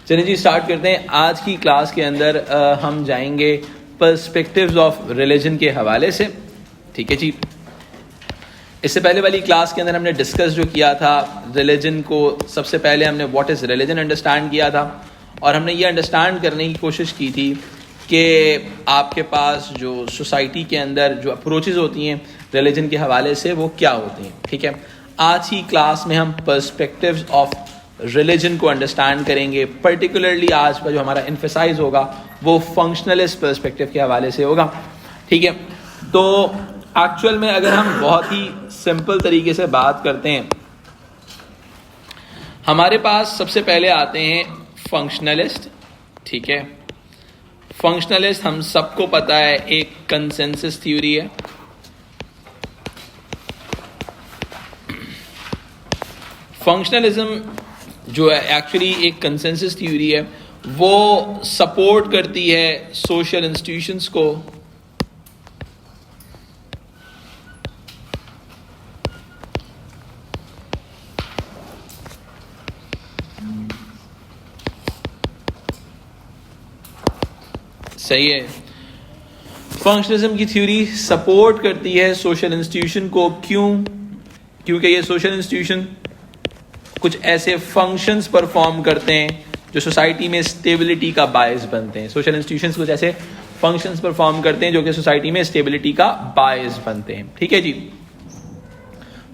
चलिए जी स्टार्ट करते हैं। आज की क्लास के अंदर हम जाएंगे पर्सपेक्टिव्स ऑफ रिलीजन के हवाले से। ठीक है जी। इससे पहले वाली क्लास के अंदर हमने डिस्कस जो किया था रिलीजन को, सबसे पहले हमने व्हाट इज़ रिलीजन अंडरस्टैंड किया था और हमने ये अंडरस्टैंड करने की कोशिश की थी कि आपके पास जो सोसाइटी के अंदर जो अप्रोचेज़ होती हैं रिलीजन के हवाले से वो क्या होती हैं। ठीक है, आज की क्लास में हम पर्सपेक्टिव्स ऑफ रिलीजन को अंडरस्टैंड करेंगे। पर्टिकुलरली आज का जो हमारा एम्फसाइज होगा वो फंक्शनलिस्ट पर्सपेक्टिव के हवाले से होगा। ठीक है, तो एक्चुअल में अगर हम बहुत ही सिंपल तरीके से बात करते हैं, हमारे पास सबसे पहले आते हैं फंक्शनलिस्ट। ठीक है, फंक्शनलिस्ट हम सबको पता है एक कंसेंसस थ्योरी है। फंक्शनलिज्म जो है एक्चुअली एक कंसेंसस थ्योरी है, वो सपोर्ट करती है सोशल इंस्टीट्यूशंस को, सही है। फंक्शनलिज्म की थ्योरी सपोर्ट करती है सोशल इंस्टीट्यूशन को। क्यों? क्योंकि ये सोशल इंस्टीट्यूशन कुछ ऐसे फंक्शंस परफॉर्म करते हैं जो सोसाइटी में स्टेबिलिटी का बायस बनते हैं। सोशल इंस्टीट्यूशंस कुछ ऐसे फंक्शंस परफॉर्म करते हैं जो कि सोसाइटी में स्टेबिलिटी का बायस बनते हैं। ठीक है जी।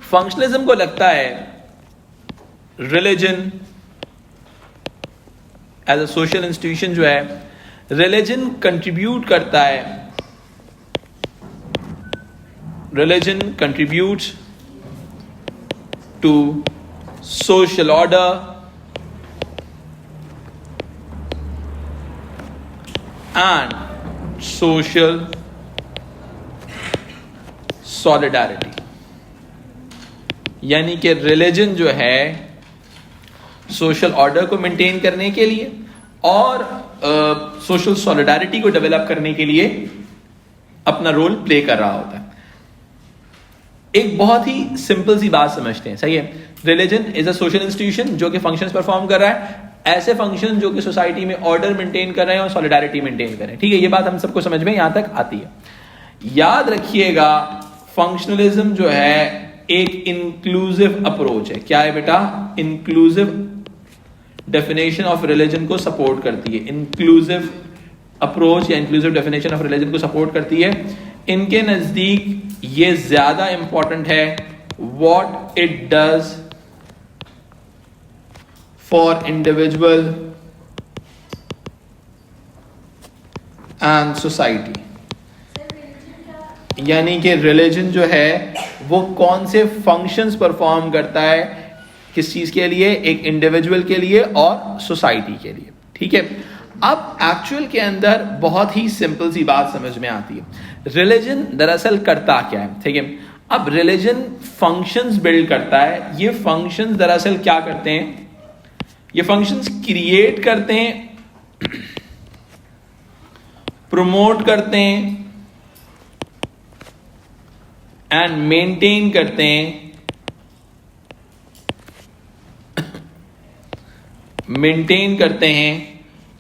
फंक्शनलिज्म को लगता है religion as a social institution जो है, रिलीजन कंट्रीब्यूट करता है, religion contributes to social order and social solidarity। यानी कि रिलीजन जो है सोशल ऑर्डर को मेंटेन करने के लिए और सोशल सॉलिडारिटी को डेवलप करने के लिए अपना रोल प्ले कर रहा होता है। एक बहुत ही सिंपल सी बात समझते हैं, सही है। Religion is a social institution जो कि फंक्शंस परफॉर्म कर रहा है, ऐसे फंक्शन जो कि सोसाइटी में ऑर्डर मेंटेन कर रहे हैं और सॉलिडारिटी मेंटेन कर रहे हैं। ठीक है, ये बात हम सबको समझ में यहां तक आती है। याद रखिएगा फंक्शनलिज्म जो है एक इंक्लूसिव अप्रोच है। क्या है बेटा? इंक्लूसिव डेफिनेशन ऑफ रिलीजन को सपोर्ट करती है। इंक्लूसिव अप्रोच या इंक्लूसिव डेफिनेशन ऑफ रिलीजन को सपोर्ट करती है। इनके नजदीक ये ज्यादा इंपॉर्टेंट है what it does for individual and society। यानी कि रिलीजन जो है वो कौन से फंक्शंस परफॉर्म करता है, किस चीज के लिए? एक इंडिविजुअल के लिए और सोसाइटी के लिए। ठीक है, अब एक्चुअल के अंदर बहुत ही सिंपल सी बात समझ में आती है। रिलीजन दरअसल करता क्या है? ठीक है, अब रिलीजन फंक्शंस बिल्ड करता है। ये फंक्शंस दरअसल क्या करते हैं? ये फंक्शंस क्रिएट करते हैं, प्रमोट करते हैं एंड मेंटेन करते हैं, मेंटेन करते हैं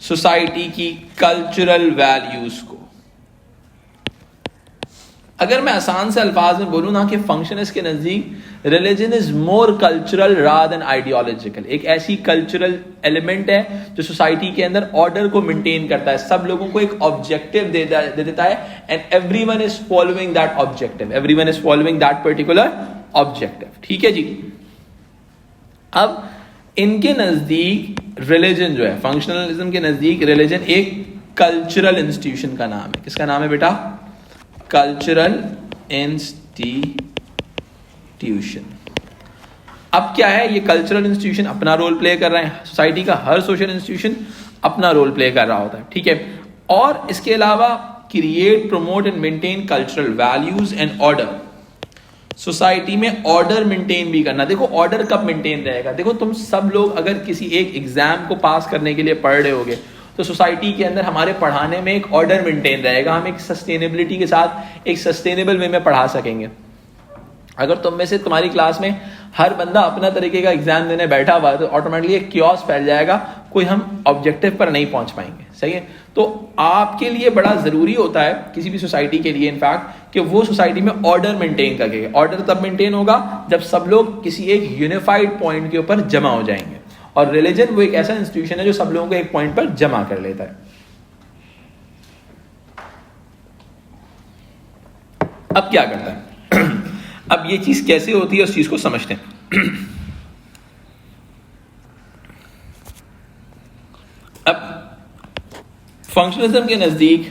सोसाइटी की कल्चरल वैल्यूज को। अगर मैं आसान से अल्फाज में बोलूं ना कि फंक्शनिस्ट के नजदीक religion is more cultural rather than ideological. एक ऐसी कल्चरल एलिमेंट है जो सोसाइटी के अंदर ऑर्डर को मेंटेन करता है, सब लोगों को एक ऑब्जेक्टिव दे देता है and everyone is following that objective, everyone is following that particular objective. ठीक है जी। अब इनके नजदीक रिलीजन जो है, फंक्शनलिज्म के नजदीक रिलीजन एक कल्चरल इंस्टीट्यूशन का नाम है। किसका नाम है बेटा? Cultural institution. अब क्या है? ये कल्चरल इंस्टीट्यूशन अपना रोल प्ले कर रहा है, सोसाइटी का हर सोशल इंस्टीट्यूशन अपना रोल प्ले कर रहा होता है। ठीक है, और इसके अलावा create, promote and maintain cultural values and order. Society में ऑर्डर मेंटेन भी करना। देखो ऑर्डर कब मेंटेन रहेगा? देखो तुम सब लोग अगर किसी एक एग्जाम को पास करने के लिए पढ़ रहे होगे तो सोसाइटी के अंदर हमारे पढ़ाने में एक ऑर्डर मेंटेन रहेगा, हम एक सस्टेनेबिलिटी के साथ एक सस्टेनेबल वे में पढ़ा सकेंगे। अगर तुम में से तुम्हारी क्लास में हर बंदा अपना तरीके का एग्जाम देने बैठा हुआ है तो ऑटोमेटिकली एक क्योस फैल जाएगा, कोई हम ऑब्जेक्टिव पर नहीं पहुंच पाएंगे। सही है। तो आपके लिए बड़ा जरूरी होता है किसी भी सोसाइटी के लिए इनफैक्ट कि वो सोसाइटी में ऑर्डर मेंटेन करके, ऑर्डर तब मेंटेन होगा जब सब लोग किसी एक यूनिफाइड पॉइंट के ऊपर जमा हो जाएंगे। और रिलीजन वो एक ऐसा इंस्टीट्यूशन है जो सब लोगों को एक पॉइंट पर जमा कर लेता है। अब क्या करता है अब ये चीज कैसे होती है उस चीज को समझते हैं। अब फंक्शनलिज्म के नजदीक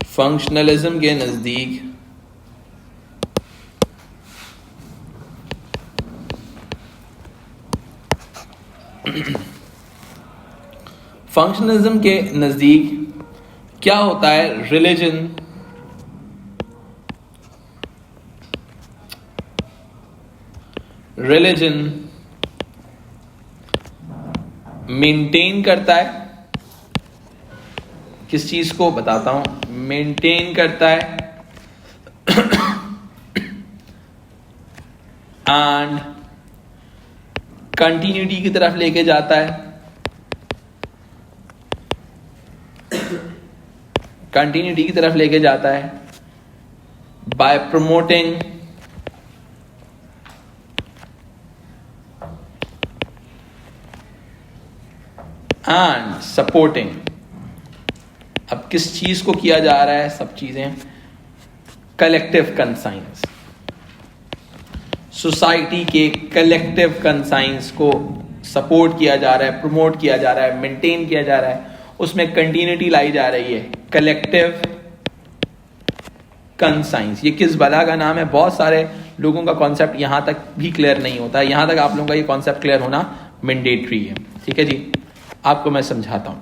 फंक्शनलिज्म के नजदीक फंक्शनलिज्म के नजदीक क्या होता है, रिलीजन मेंटेन करता है, किस चीज को बताता हूं, मेंटेन करता है एंड कंटिन्यूटी की तरफ लेके जाता है, कंटिन्यूटी की तरफ लेके जाता है बाय प्रमोटिंग एंड सपोर्टिंग। अब किस चीज को किया जा रहा है, सब चीजें कलेक्टिव कंसाइंस, सोसाइटी के कलेक्टिव कंसाइंस को सपोर्ट किया जा रहा है, प्रमोट किया जा रहा है, मेंटेन किया जा रहा है, उसमें कंटिन्यूटी लाई जा रही है, कलेक्टिव कंसाइंस। ये किस बला का नाम है, बहुत सारे लोगों का कॉन्सेप्ट यहां तक भी क्लियर नहीं होता है, यहां तक आप लोगों का ये कॉन्सेप्ट क्लियर होना मैंडेटरी है। ठीक है जी, आपको मैं समझाता हूं।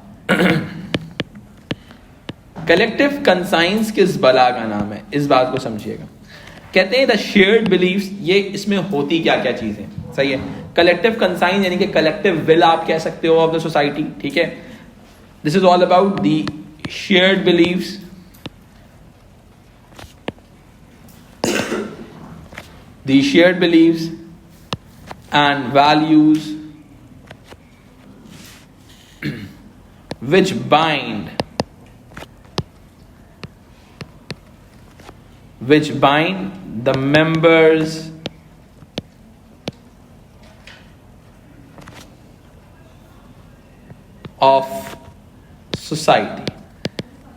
कलेक्टिव कंसाइंस किस बला का नाम है, इस बात को समझिएगा। कहते हैं द शेयर्ड बिलीफ्स, ये इसमें होती क्या क्या चीजें। सही है। कलेक्टिव कंसाइंस यानी कि कलेक्टिव विल आप कह सकते हो ऑफ द सोसाइटी। ठीक है। This is all about the shared beliefs, the shared beliefs and values which bind the members of society।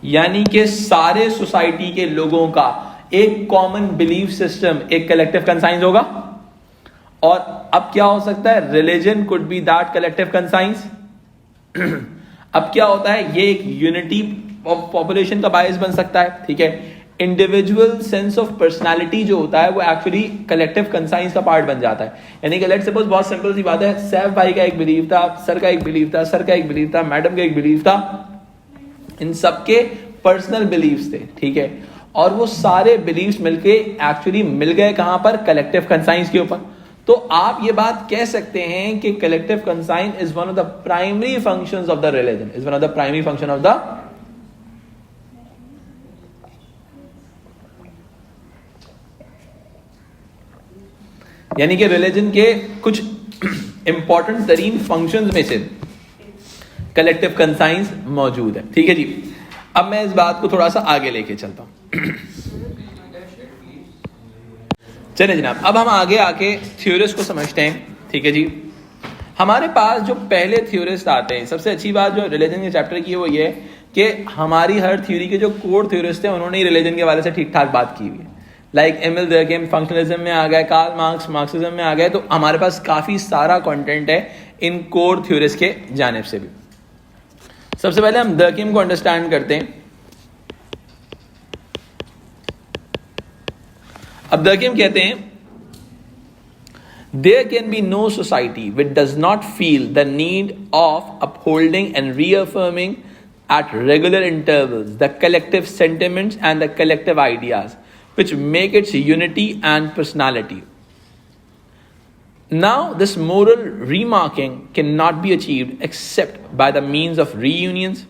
यानी कि सारे सोसाइटी के लोगों का एक कॉमन बिलीफ सिस्टम, एक कलेक्टिव कंसाइंस होगा। और अब क्या हो सकता है, religion could be that collective conscience. अब क्या होता है, ये एक यूनिटी ऑफ पॉपुलेशन का बायस बन सकता है। ठीक है। इंडिविजुअल सेंस ऑफ पर्सनालिटी जो होता है वो एक्चुअली कलेक्टिव कंसाइंस का पार्ट बन जाता है। यानी कि लेट्स सपोज, बहुत सिंपल सी बात है, सैफ भाई का एक बिलीव था, सर का एक बिलीव था, सर का एक बिलीव था, मैडम का एक बिलीव था, इन सबके पर्सनल बिलीव्स थे। ठीक है। और वो सारे बिलीव्स मिलके एक्चुअली मिल गए कहां पर, कलेक्टिव कंसाइंस के ऊपर। तो आप ये बात कह सकते हैं कि collective conscience is one of the primary functions of the religion, is one of the primary function of the, यानी कि रिलीजन के कुछ इंपॉर्टेंट तरीन फंक्शंस में से कलेक्टिव कंसाइंस मौजूद है। ठीक है जी। अब मैं इस बात को थोड़ा सा आगे लेके चलता हूं। चलिए जनाब, अब हम आगे आके थ्योरिस्ट को समझते हैं। ठीक है जी। हमारे पास जो पहले थ्योरिस्ट आते हैं, सबसे अच्छी बात जो रिलीजन के चैप्टर की है वो ये है कि हमारी हर थ्योरी के जो कोर थ्योरिस्ट हैं उन्होंने रिलीजन के बारे से ठीक ठाक बात की हुई है। लाइक एमिल डर्कheim फंक्शनलिज्म में आ गए, कार्ल मार्क्स मार्क्सिज्म में आ गए। तो हमारे पास काफी सारा कंटेंट है इन कोर थ्योरिस्ट के जानिब से भी। सबसे पहले हम डर्कheim को अंडरस्टैंड करते हैं। अब डर्कheim कहते हैं, there can be no society which does not feel the need of upholding and reaffirming at regular intervals the collective sentiments and the collective ideas which make its unity and personality. Now, this moral remarking cannot be achieved except by the means of reunions,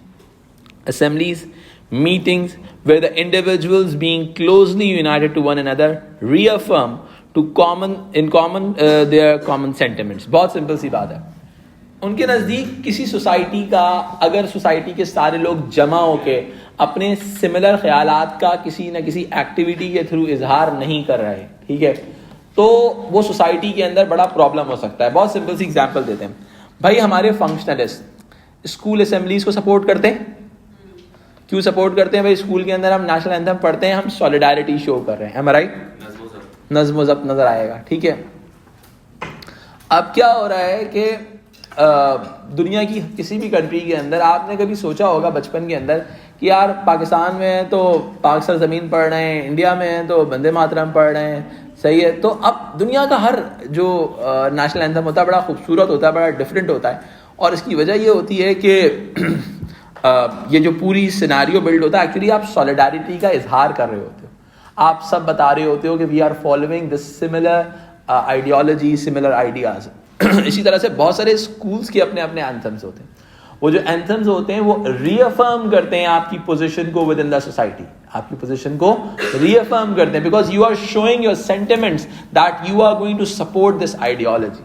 assemblies, meetings, where the individuals being closely united to one another reaffirm to common in common their common sentiments. बहुत simple सी बात है। उनके नज़दीक किसी society का, अगर society के सारे लोग जमा होके अपने सिमिलर ख्यालात का किसी न किसी एक्टिविटी के थ्रू इजहार नहीं कर रहे, ठीक है, तो वो सोसाइटी के अंदर बड़ा प्रॉब्लम हो सकता है। बहुत सिंपल सी एग्जांपल देते हैं भाई। हमारे फंक्शनलिस्ट स्कूल असेंबलीज को सपोर्ट करते हैं। क्यों सपोर्ट करते हैं भाई? स्कूल के अंदर हम नेशनल एंथम पढ़ते हैं, हम सॉलिडारिटी शो कर रहे हैं, हम राइट, नज़्म ज़ब्त नजर आएगा, ठीक है। अब क्या हो रहा है कि दुनिया की किसी भी कंट्री के अंदर आपने कभी सोचा होगा बचपन के अंदर कि यार पाकिस्तान में है तो पाक सर ज़मीन पढ़ रहे हैं, इंडिया में है तो वंदे मातरम पढ़ रहे हैं, सही है। तो अब दुनिया का हर जो नेशनल एंथम होता है बड़ा खूबसूरत होता है, बड़ा डिफरेंट होता है, और इसकी वजह ये होती है कि ये जो पूरी सिनारियो बिल्ड होता है, एक्चुअली आप सॉलिडारिटी का इजहार कर रहे होते हो। आप सब बता रहे होते हो कि we are following this similar ideology, similar ideas. इसी तरह से बहुत सारे स्कूल्स के अपने अपने एंथम्स होते हैं। वो जो एंथम्स होते हैं वो रीअफर्म करते हैं आपकी पोजीशन को विद इन द सोसाइटी, आपकी पोजीशन को रीअफर्म करते हैं, because you are showing your sentiments that you are going to support this ideology,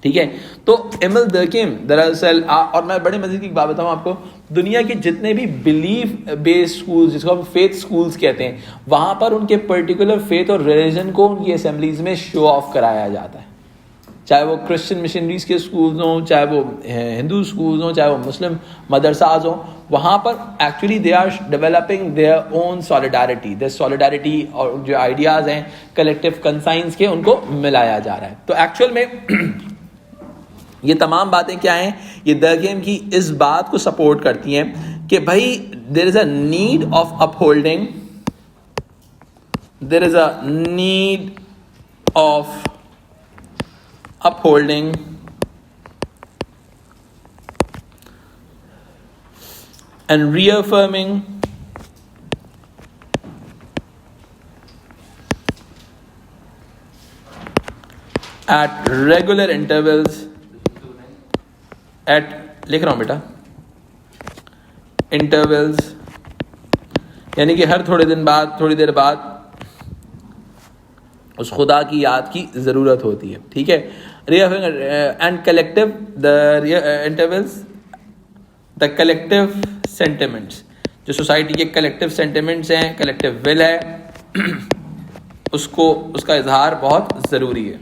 ठीक है। तो एमिल दर्किम दरअसल, और मैं बड़े मजे की बात बताऊं आपको, दुनिया के जितने भी बिलीफ बेस्ड स्कूल्स, जिसको हम फेथ स्कूल्स कहते हैं, वहां पर उनके पर्टिकुलर फेथ और रिलीजन को उनकी असेंबलीज में शो ऑफ कराया जाता है। चाहे वो क्रिश्चियन मिशनरीज के स्कूल्स हों, चाहे वो हिंदू स्कूल्स हों, चाहे वो मुस्लिम मदरसाज हों, वहाँ पर actually they are developing their own solidarity. Their solidarity और जो आइडियाज़ हैं कलेक्टिव कंसाइंस के, उनको मिलाया जा रहा है। तो एक्चुअल में ये तमाम बातें क्या हैं? ये दर्किम की इस बात को सपोर्ट करती हैं कि भाई there is a need of upholding, there is a need of upholding and reaffirming at regular intervals, लिख रहा हूं बेटा, intervals यानी कि हर थोड़े दिन बाद, थोड़ी देर बाद उस खुदा की याद की ज़रूरत होती है, ठीक है। And collective the intervals, the collective sentiments, जो सोसाइटी के कलेक्टिव सेंटिमेंट्स हैं, कलेक्टिव विल है, उसको, उसका इजहार बहुत ज़रूरी है।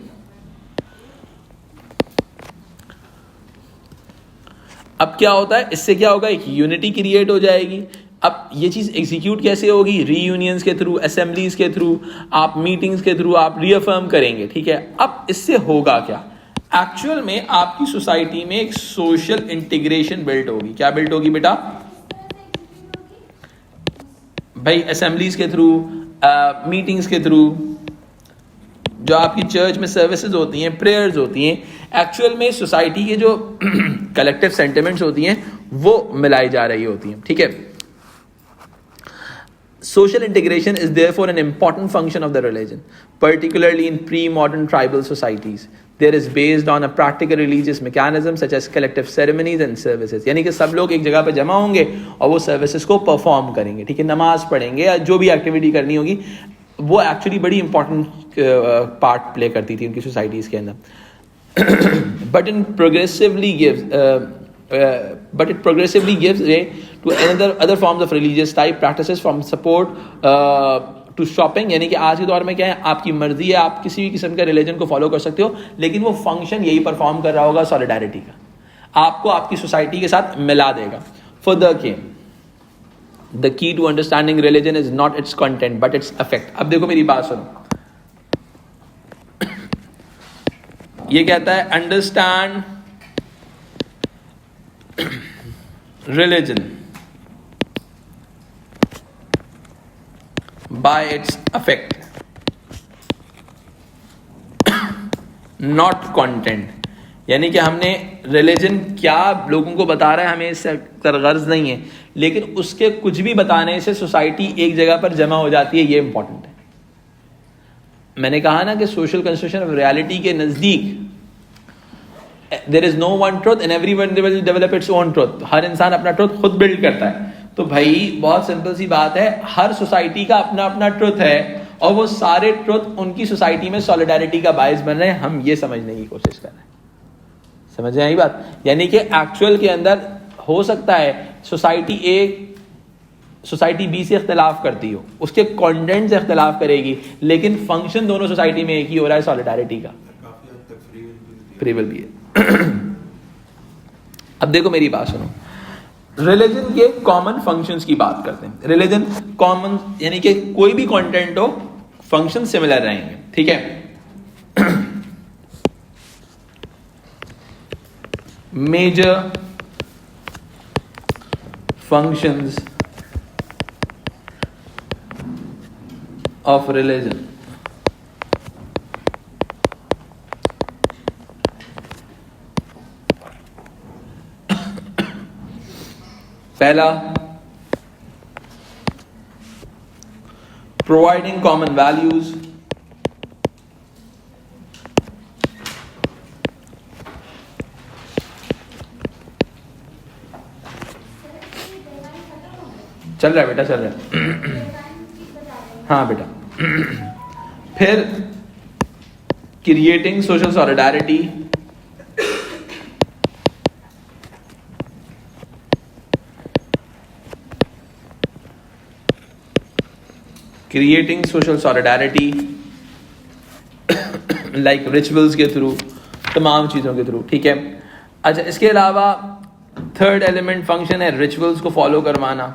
अब क्या होता है, इससे क्या होगा, एक यूनिटी क्रिएट हो जाएगी। अब ये चीज़ एग्जीक्यूट कैसे होगी? रीयूनियंस के थ्रू, असेंबलीज के थ्रू, आप मीटिंग्स के थ्रू आप रीअफर्म करेंगे, ठीक है। अब इससे होगा क्या? एक्चुअल में आपकी सोसाइटी में एक सोशल इंटीग्रेशन बिल्ड होगी। क्या बिल्ड होगी बेटा? भाई असेंबलीज के थ्रू, मीटिंग्स के थ्रू, जो आपकी चर्च में सर्विसेज होती हैं, प्रेयर्स होती हैं, एक्चुअल में सोसाइटी के जो कलेक्टिव सेंटिमेंट्स होती हैं वो मिलाई जा रही होती हैं, ठीक है। Social integration is therefore an important function of the religion, particularly in pre-modern tribal societies. There is based on a practical religious mechanism such as collective ceremonies and services. यानी कि सब लोग एक जगह पे जमा होंगे और वो सर्विसेज को परफॉर्म करेंगे, ठीक है, नमाज पढ़ेंगे या जो भी एक्टिविटी करनी होगी, वो एक्चुअली बड़ी इंपॉर्टेंट पार्ट प्ले करती थी उनकी सोसाइटीज़ के अंदर। But it progressively gives way to other forms of religious type practices, from support to shopping। यानी कि आज के दौर में क्या है, आपकी मर्जी है, आप किसी भी किस्म का रिलीजन को फॉलो कर सकते हो, लेकिन वो फंक्शन यही परफॉर्म कर रहा होगा सॉलिडारिटी का, आपको आपकी सोसाइटी के साथ मिला देगा। For the key to understanding religion is not its content but its effect। अब देखो मेरी बात सुनो, ये कहता है understand religion by its effect, not content। यानी कि हमने रिलीजन क्या लोगों को बता रहा है हमें इससे गर्ज नहीं है, लेकिन उसके कुछ भी बताने से सोसाइटी एक जगह पर जमा हो जाती है, ये इंपॉर्टेंट है। मैंने कहा ना कि सोशल कंस्ट्रक्शन ऑफ रियलिटी के नजदीक there is no one truth and everyone will develop its own truth। हर इंसान अपना ट्रुथ खुद बिल्ड करता है। तो भाई बहुत सिंपल सी बात है, हर सोसाइटी का अपना अपना ट्रुथ है और वो सारे ट्रुथ उनकी सोसाइटी में सॉलिडारिटी का बायस बन रहे हैं, हम ये समझने की कोशिश कर रहे हैं। समझ रहे हैं ये बात? यानी कि एक्चुअल के अंदर हो सकता है सोसाइटी ए सोसाइटी बी से इख्तिलाफ करती हो, उसके कंटेंट से इख्तिलाफ करेगी, लेकिन फंक्शन दोनों सोसाइटी में एक ही हो रहा है, सॉलिडारिटी का। फ्री विल भी है। अब देखो मेरी बात सुनो, रिलीजन के कॉमन फंक्शंस की बात करते हैं। रिलीजन कॉमन यानी कि कोई भी कंटेंट हो, फंक्शन सिमिलर रहेंगे, ठीक है। Major functions of religion. पहला, प्रोवाइडिंग कॉमन वैल्यूज, चल रहा है बेटा, चल रहा है। हाँ बेटा। फिर creating social solidarity, creating social solidarity like rituals के थ्रू, तमाम चीजों के थ्रू, ठीक है। अच्छा, इसके अलावा थर्ड एलिमेंट फंक्शन है रिचुअल्स को फॉलो करवाना।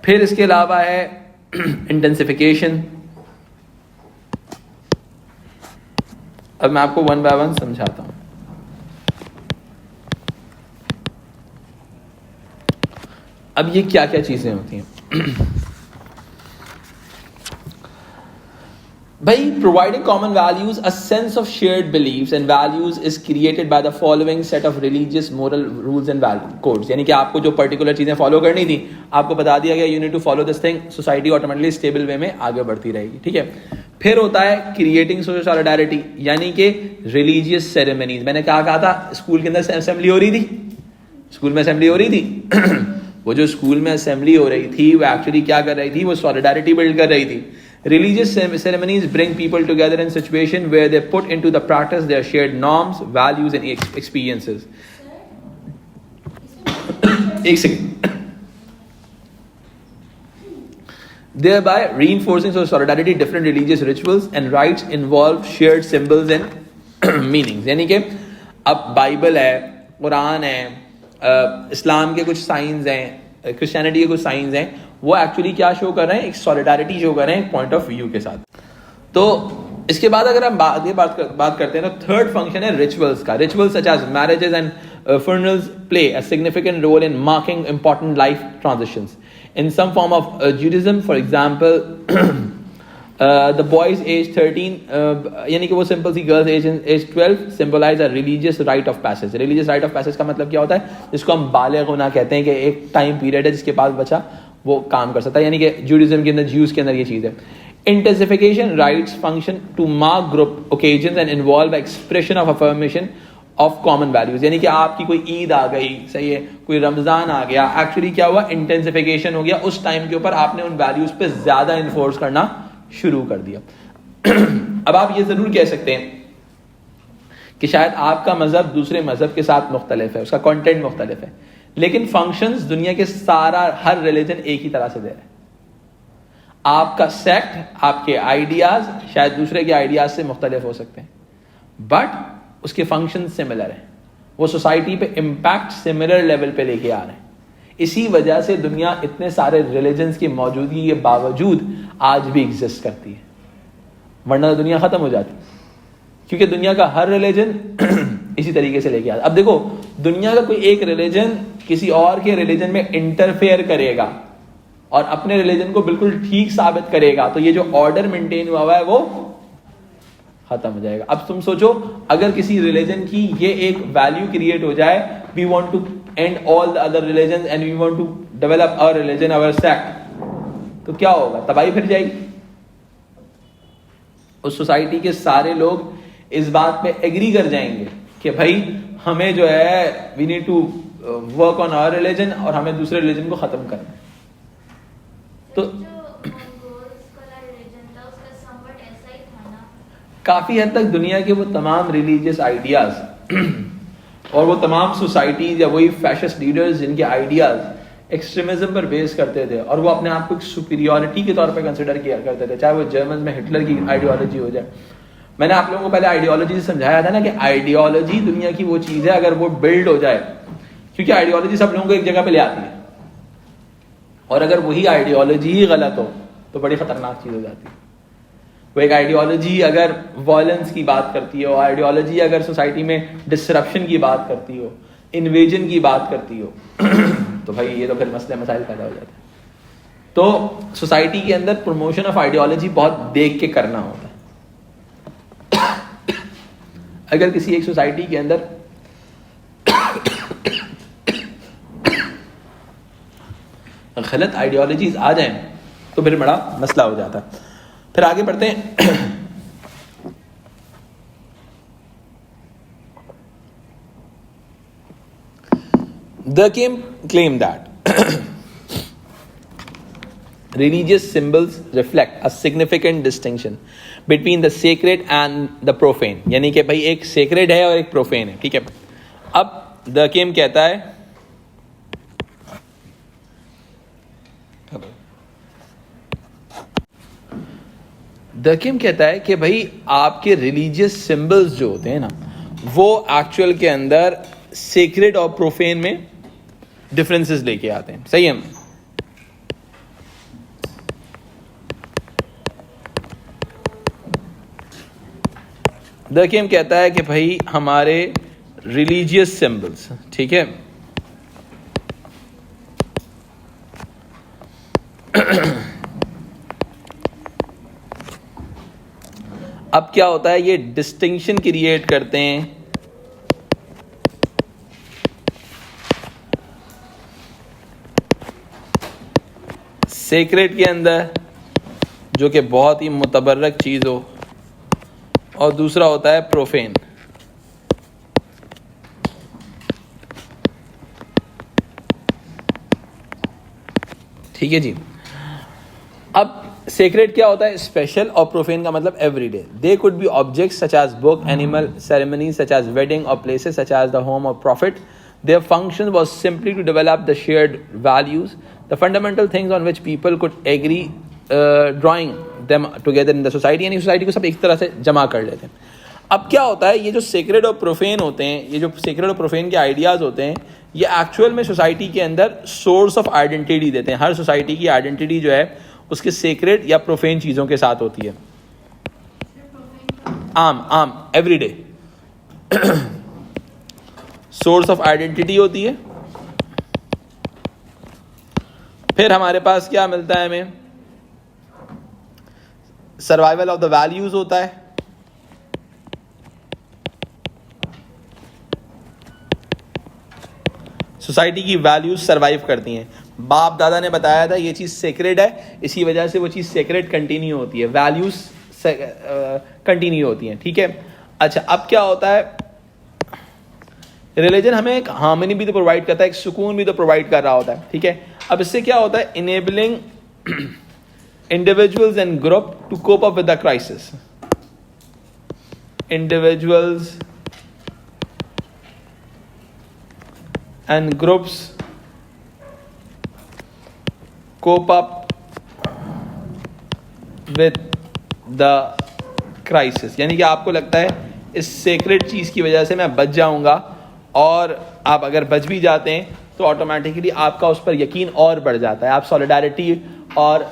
फिर इसके अलावा है इंटेंसिफिकेशन। अब मैं आपको वन बाय वन समझाता हूं। अब ये क्या क्या चीजें होती हैं भाई? Providing common values, a sense of shared beliefs and values is created by the following set of religious moral rules and codes. यानी कि आपको जो पर्टिकुलर चीजें फॉलो करनी थी, आपको बता दिया गया, you need to follow this thing, society automatically stable way में आगे बढ़ती रहेगी, ठीक है। फिर होता है क्रिएटिंग सोशल सॉलिडारिटी, यानी कि रिलीजियस सेरेमनीज। मैंने क्या कहा था, स्कूल के अंदर असेंबली हो रही थी, स्कूल में असेंबली हो रही थी। वो जो स्कूल में असेंबली हो रही थी, वो एक्चुअली क्या कर रही थी? वो सॉलिडारिटी बिल्ड कर रही थी। Religious ceremonies bring people together in situation where they put into the practice their shared norms, values and experiences. एक second. Thereby reinforcing social solidarity, different religious rituals and rites involve shared symbols and meanings. यानी कि अब Bible है, कुरान है, इस्लाम के कुछ science हैं, Christianity के कुछ साइंस हैं, वो एक्चुअली क्या शो कर रहे हैं? एक सॉलिडारिटी शो कर रहे हैं एक पॉइंट ऑफ व्यू के साथ। तो इसके बाद अगर हम बात करते हैं तो थर्ड फंक्शन है रिचुअल्स का। Rituals such as marriages and funerals play a significant role in marking important life transitions. In some form of Judaism, for example, the boys age 13, यानी कि वो simple C girls age 12 symbolize a religious rite of passage. Religious rite of passage का मतलब क्या होता है? जिसको हम बालिग होना कहते हैं, कि एक टाइम पीरियड है जिसके पास बच्चा वो काम कर सकता है, यानी कि जूडिज्म के अंदर, ज्यूज के अंदर ये चीज है। Intensification rites function to mark group occasions and involve expression of affirmation of common values. यानी कि आपकी कोई ईद आ गई, सही है, कोई रमजान आ गया, एक्चुअली क्या हुआ? इंटेंसिफिकेशन हो गया। उस टाइम के ऊपर आपने उन वैल्यूज पे ज्यादा इन्फोर्स करना शुरू कर दिया। अब आप ये जरूर कह सकते हैं कि शायद आपका मजहब दूसरे मजहब के साथ मुख्तलिफ है, उसका कंटेंट मुख्तलिफ है, लेकिन फंक्शंस दुनिया के हर रिलीजन एक ही तरह से दे रहे हैं। आपका सेक्ट, आपके आइडियाज शायद दूसरे के आइडियाज से मुख्तलिफ हो सकते हैं, बट उसके फंक्शन सिमिलर हैं, वो सोसाइटी पे इम्पैक्ट सिमिलर लेवल पे लेके आ रहे हैं। इसी वजह से दुनिया इतने सारे रिलीजन्स की मौजूदगी के बावजूद आज भी एग्जिस्ट करती है, वरना दुनिया खत्म हो जाती, क्योंकि दुनिया का हर रिलीजन इसी तरीके से लेके आता। अब देखो, दुनिया का कोई एक रिलीजन किसी और के रिलीजन में इंटरफेयर करेगा और अपने रिलीजन को बिल्कुल ठीक साबित करेगा, तो ये जो ऑर्डर मेंटेन हुआ है वो खत्म हो जाएगा। अब तुम सोचो, अगर किसी रिलीजन की ये एक वैल्यू क्रिएट हो जाए, we want to end all the other religion and we want to develop our religion, our sect, तो क्या होगा? तबाही फिर जाएगी। उस सोसाइटी के सारे लोग इस बात पे एग्री कर जाएंगे कि भाई हमें जो है we need to work on our religion और हमें दूसरे रिलीजन को खत्म करना है। तो काफी हद तक दुनिया के वो तमाम रिलीजियस आइडियाज और वो तमाम सोसाइटीज या वही फैशिस्ट लीडर्स जिनके आइडियाज एक्सट्रीमिज्म पर बेस करते थे और वो अपने आप को एक सुपीरियरिटी के तौर पर कंसिडर किया करते थे, चाहे वो जर्मन में हिटलर की आइडियोलॉजी हो जाए। मैंने आप लोगों को पहले आइडियोलॉजी से समझाया था ना कि आइडियोलॉजी दुनिया की वो चीज है अगर वो बिल्ड हो जाए, क्योंकि आइडियोलॉजी सब लोगों को एक जगह पे ले आती है, और अगर वही आइडियोलॉजी ही गलत हो तो बड़ी खतरनाक चीज हो जाती है। वो एक आइडियोलॉजी अगर वायलेंस की बात करती हो, आइडियोलॉजी अगर सोसाइटी में डिसरप्शन की बात करती हो, इन्वेजन की बात करती हो तो भाई ये तो फिर मसले मसाइल पैदा हो जाते हैं। तो सोसाइटी के अंदर प्रमोशन ऑफ आइडियोलॉजी बहुत देख के करना होता है। अगर किसी एक सोसाइटी के अंदर गलत आइडियोलॉजीज आ जाएं तो फिर बड़ा मसला हो जाता है। फिर आगे बढ़ते हैं। Durkheim claimed that religious symbols reflect a significant distinction between the sacred and the profane, यानी कि भाई एक sacred है और एक profane है, ठीक है। अब Durkheim कहता है कि भाई आपके रिलीजियस सिंबल्स जो होते हैं ना वो एक्चुअल के अंदर सेक्रेड और प्रोफेन में डिफरेंसेस लेके आते हैं, सही है। Durkheim कहता है कि भाई हमारे रिलीजियस सिंबल्स, ठीक है, अब क्या होता है ये डिस्टिंक्शन क्रिएट करते हैं सेक्रेट के अंदर जो कि बहुत ही मुतबर्रक चीज हो, और दूसरा होता है प्रोफेन। ठीक है जी। अब सेक्रेट क्या होता है? स्पेशल, और प्रोफेन का मतलब everyday. They could be objects such as book, animal, ceremonies such as wedding, और places such as the home of prophet. Their function was simply to develop the shared values, the fundamental things on which people could agree, drawing them together in the society। यानी society को सब एक तरह से जमा कर लेते हैं। अब क्या होता है, ये जो सेक्रेड और प्रोफेन होते हैं, ये जो सेक्रेड और प्रोफेन के आइडियाज़ होते हैं, ये एक्चुअल में सोसाइटी के अंदर सोर्स ऑफ आइडेंटिटी देते हैं। हर सोसाइटी की आइडेंटिटी जो है उसके सेक्रेड या प्रोफेन चीज़ों के साथ होती है। आम एवरीडे सोर्स ऑफ आइडेंटिटी होती है। फिर हमारे पास क्या मिलता है, हमें सर्वाइवल ऑफ द वैल्यूज होता है। सोसाइटी की वैल्यूज सर्वाइव करती हैं। बाप दादा ने बताया था ये चीज सेक्रेड है, इसी वजह से वो चीज सेक्रेड कंटिन्यू होती है, वैल्यूज कंटिन्यू होती हैं, ठीक है। अच्छा, अब क्या होता है, रिलीजन हमें एक हार्मनी भी तो प्रोवाइड करता है, एक सुकून भी तो प्रोवाइड कर रहा होता है, ठीक है। अब इससे क्या होता है, enabling individuals and group to cope up with the crisis. Individuals and groups cope up with the crisis. यानी कि आपको लगता है इस सेक्रेट चीज की वजह से मैं बच जाऊंगा, और आप अगर बच भी जाते हैं तो ऑटोमेटिकली आपका उस पर यकीन और बढ़ जाता है। आप सॉलिडारिटी और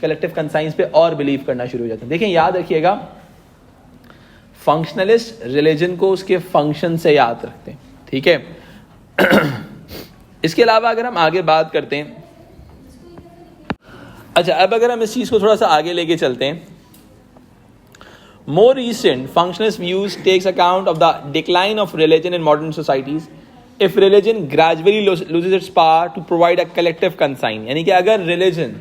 कलेक्टिव कंसाइंस पे और बिलीव करना शुरू हो जाते हैं। देखें, याद रखिएगा, फंक्शनलिस्ट रिलीजन को उसके फंक्शन से याद रखते हैं, ठीक है। इसके अलावा अगर हम आगे बात करते हैं, अच्छा, अब अगर हम इस चीज को थोड़ा सा आगे लेके चलते हैं, more recent functionalist views takes account of the decline of religion in modern societies if religion gradually loses its power to provide a collective consign। यानी कि अगर religion,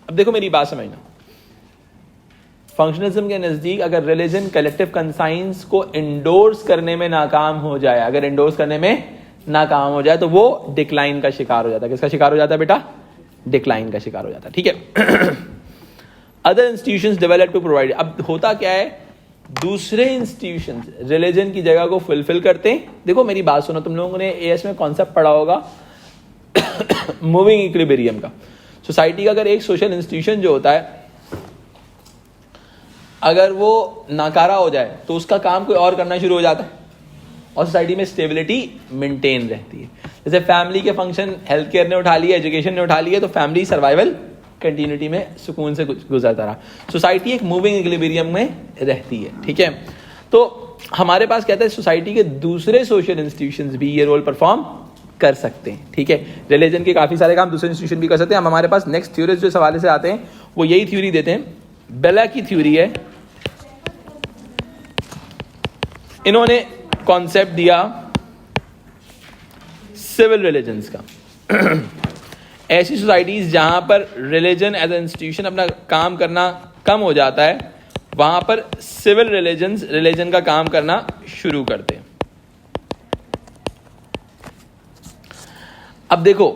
अब देखो मेरी बात समझना, फंक्शनलिज्म के नजदीक अगर रिलीजन कलेक्टिव कंसाइंस को इंडोर्स करने में नाकाम हो जाए, अगर इंडोर्स करने में नाकाम हो जाए तो वो डिक्लाइन का शिकार हो जाता है। किसका शिकार हो जाता है बेटा? डिक्लाइन का शिकार हो जाता है। ठीक है। Other institutions develop to provide, अब होता क्या है, दूसरे इंस्टीट्यूशंस रिलीजन की जगह को फुलफिल करते हैं। देखो मेरी बात सुनो, तुम लोगों ने एएस में कॉन्सेप्ट पढ़ा होगा मूविंग इक्विलिब्रियम का। सोसाइटी का अगर एक सोशल इंस्टीट्यूशन जो होता है अगर वो नाकारा हो जाए तो उसका काम कोई और करना शुरू हो जाता है और सोसाइटी में स्टेबिलिटी मेंटेन रहती है। जैसे फैमिली के फंक्शन हेल्थ केयर ने उठा लिया, एजुकेशन ने उठा लिया, तो फैमिली सर्वाइवल कंटिन्यूटी में सुकून से गुजरता रहा। सोसाइटी एक मूविंग इक्विलिब्रियम में रहती है। ठीक है, तो हमारे पास कहते हैं सोसाइटी के दूसरे सोशल इंस्टीट्यूशंस भी ये रोल परफॉर्म कर सकते हैं। ठीक है, रिलीजन के काफी सारे काम दूसरे इंस्टीट्यूशन भी कर सकते हैं। हम हमारे पास नेक्स्ट थ्योरीज जो हवाले से आते हैं वो यही थ्योरी देते हैं, बेला की थ्योरी है। इन्होंने कॉन्सेप्ट दिया सिविल रिलीजन्स का। ऐसी सोसाइटीज जहां पर रिलीजन एज ए इंस्टीट्यूशन अपना काम करना कम हो जाता है, वहां पर सिविल रिलीजन्स रिलीजन का काम करना शुरू करते हैं। अब देखो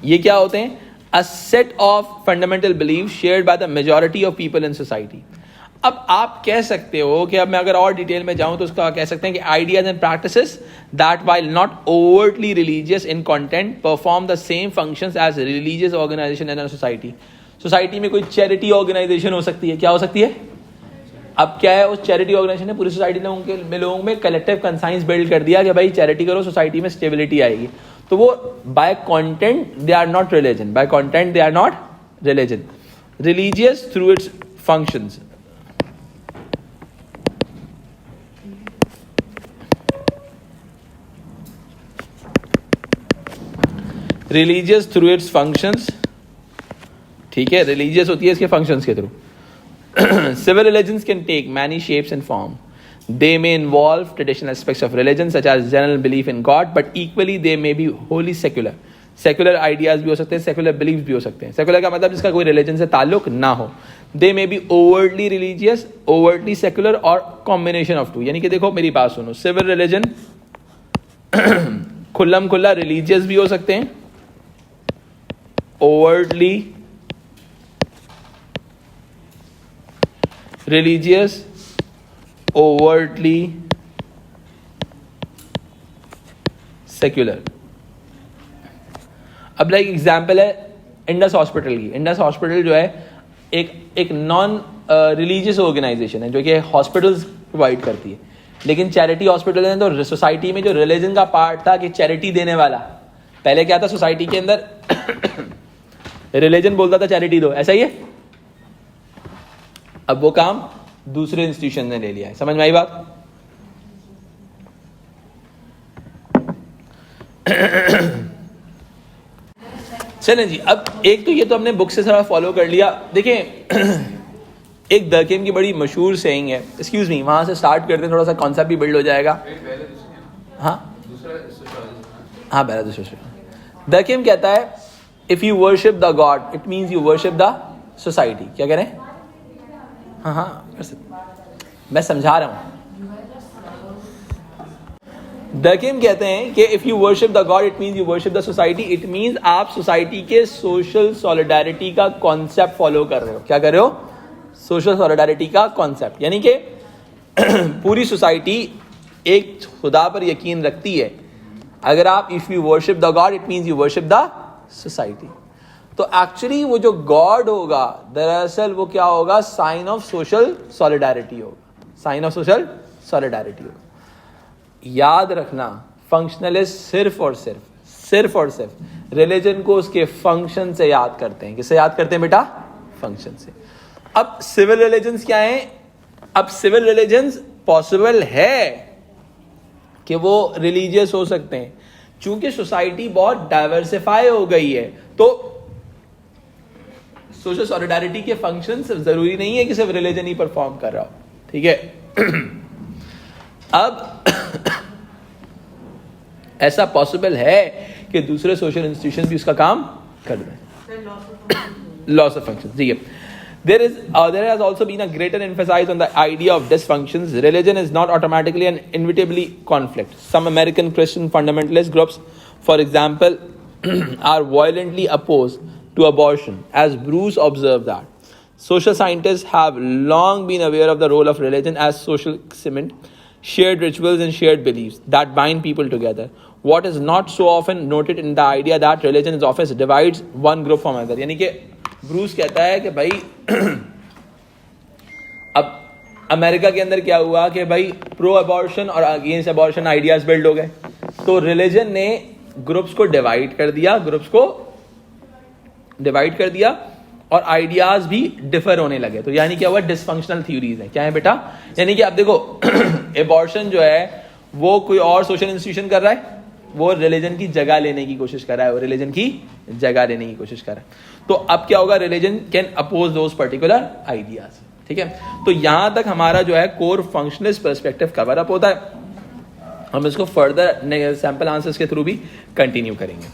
ये क्या होते हैं? A set of fundamental belief shared by the majority of people in society. अब आप कह सकते हो कि अब मैं अगर और डिटेल में जाऊं तो उसका कह सकते हैं कि ideas and practices that while not overtly religious in content perform the same functions as religious organisation in a society. Society में कोई चैरिटी ऑर्गेनाइजेशन हो सकती है, क्या हो सकती है? अब क्या है, उस चैरिटी ऑर्गेनाइजेशन ने पूरी सोसाइटी लोगों में कलेक्टिव कंसाइंस बिल्ड कर दिया कि भाई चैरिटी करो, सोसाइटी में स्टेबिलिटी आएगी। तो वो by content they are not religion, by content they are not religion, religious through its functions. Religious through its functions, ठीक है, रिलीजियस होती है इसके फंक्शंस के through. Civil religions can take many shapes and form. They may involve traditional aspects of religion such as general belief in God, but equally they may be wholly secular. Secular ideas भी हो सकते हैं, secular beliefs भी हो सकते हैं। Secular का मतलब जिसका कोई religion से ताल्लुक ना हो। They may be overtly religious, overtly secular और combination of two। यानी कि देखो मेरी बात सुनो, civil religion खुल्लम खुल्ला religious भी हो सकते हैं, overtly religious, overtly secular। अब लाइक एग्जाम्पल है इंडस हॉस्पिटल की। इंडस हॉस्पिटल जो है एक नॉन रिलीजियस ऑर्गेनाइजेशन है जो कि हॉस्पिटल्स प्रोवाइड करती है, लेकिन चैरिटी हॉस्पिटल है। तो सोसाइटी में जो रिलीजन का पार्ट था कि चैरिटी देने वाला, पहले क्या था सोसाइटी के अंदर रिलीजन बोलता था चैरिटी दो, ऐसा ही है। अब वो काम दूसरे इंस्टीट्यूशन ने ले लिया है। समझ में आई बात? चलें जी, अब एक तो ये तो हमने बुक से थोड़ा फॉलो कर लिया। देखिए एक दरकेम की बड़ी मशहूर सेइंग है, एक्सक्यूज मी, वहां से स्टार्ट करते हैं, थोड़ा सा कॉन्सेप्ट भी बिल्ड हो जाएगा। हाँ हाँ, पहला दूसरा। दरकेम कहता है if you worship the God it means you worship the society. क्या कह रहे हैं? हाँ, मैं समझा रहा हूं। दरकेम कहते हैं कि if you worship the God it means you worship the society. It means आप सोसाइटी के सोशल सॉलिडारिटी का कॉन्सेप्ट फॉलो कर रहे हो। क्या कर रहे हो? सोशल सॉलिडारिटी का कॉन्सेप्ट। यानी कि पूरी सोसाइटी एक खुदा पर यकीन रखती है। अगर आप if you worship the God it means you worship the society. तो एक्चुअली वो जो गॉड होगा दरअसल वो क्या होगा? साइन ऑफ सोशल सॉलिडारिटी होगा, साइन ऑफ सोशल सॉलिडारिटी होगा। याद रखना, फंक्शनलिस्ट सिर्फ और सिर्फ रिलीजन को उसके फंक्शन से याद करते हैं। किससे याद करते हैं बेटा? फंक्शन से। अब सिविल रिलीजन्स क्या हैं? अब सिविल रिलीजन्स पॉसिबल है कि वो रिलीजियस हो सकते हैं, चूंकि सोसाइटी बहुत डाइवर्सिफाई हो गई है। तो सोशल सॉलिडारिटी के फंक्शंस जरूरी नहीं है कि सिर्फ रिलीजन ही परफॉर्म कर रहा हो। ठीक है। अब ऐसा पॉसिबल है कि दूसरे सोशल इंस्टीट्यूशन भी उसका काम कर दें। Loss of function. ठीक है। There has also been a greater emphasis on the idea of dysfunctions. Religion is not automatically and inevitably conflict. Some American Christian fundamentalist groups, for example, are violently opposed to abortion, as Bruce observed that. Social scientists have long been aware of the role of religion as social cement, shared rituals and shared beliefs that bind people together. What is not so often noted in the idea that religion is often divides one group from another. यानी कि Bruce कहता है कि भाई अब America के अंदर क्या हुआ कि भाई प्रो अबॉर्शन और अगेंस्ट अबॉर्शन आइडियाज बिल्ड हो गए, तो रिलीजन ने ग्रुप्स को डिवाइड कर दिया और आइडियाज भी डिफर होने लगे. तो यानी क्या हुआ, डिसफंक्शनल थ्योरीज है. क्या है बेटा, यानी कि आप देखो एबॉर्शन जो है वो कोई और सोशल इंस्टीट्यूशन कर रहा है, वो रिलीजन की जगह लेने की कोशिश कर रहा है, तो अब क्या होगा, religion can oppose those particular ideas. ठीक है, तो यहां तक हमारा जो है core functionalist perspective cover up होता है. हम इसको फर्दर सैंपल आंसर्स के थ्रू भी कंटिन्यू करेंगे.